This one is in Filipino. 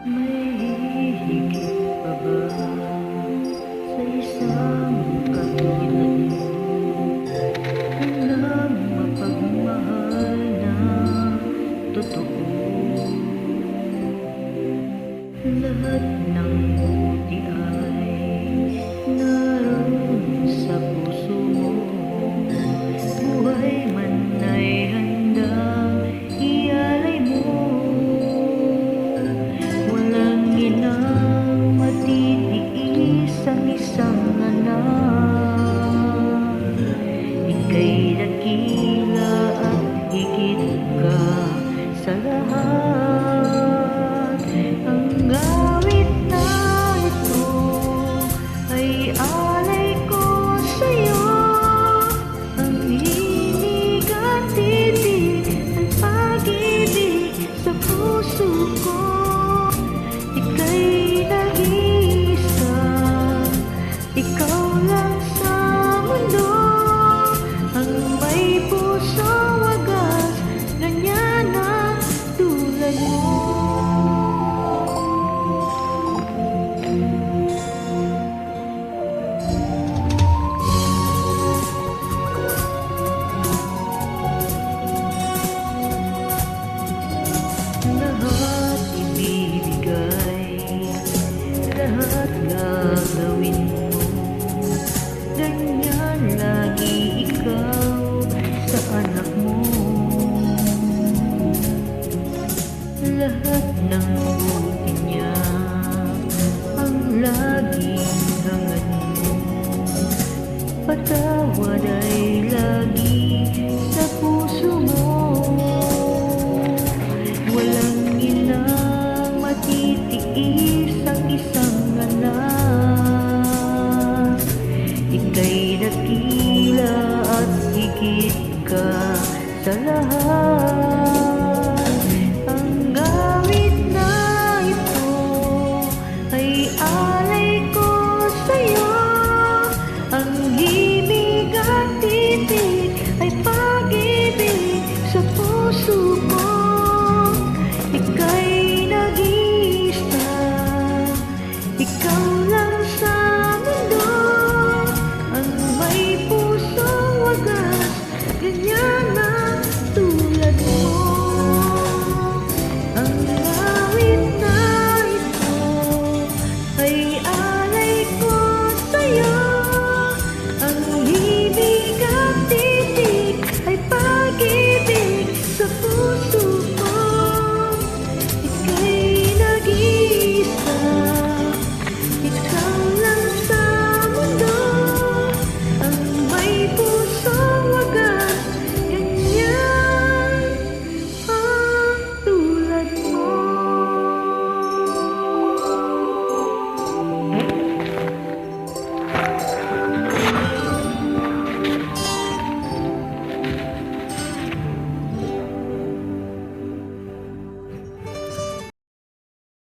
May higit pa ba sa isang katulad mo? Walang mapagmahal na totoo. Lahat ng buti ay naroon sa puso mo. Buhay man ay handang ialay mo. Walang inang matitiis ang isang anak. Ika'y dakila at higit ka sa lahat. Ang awit na ito ay alay ko sa'yo. Ang himig at titig ng pag-ibig sa puso ko. Ika'y nag-iisa, ikaw lang sa mundo. Ang may puso wagas, ganyan ang tulad mo. Lahat ibibigay, lahat gagawin mo. Ganyan lagi ikaw sa anak mo. Lahat ng buti niya ang laging hangad mo. Patawad ay lagi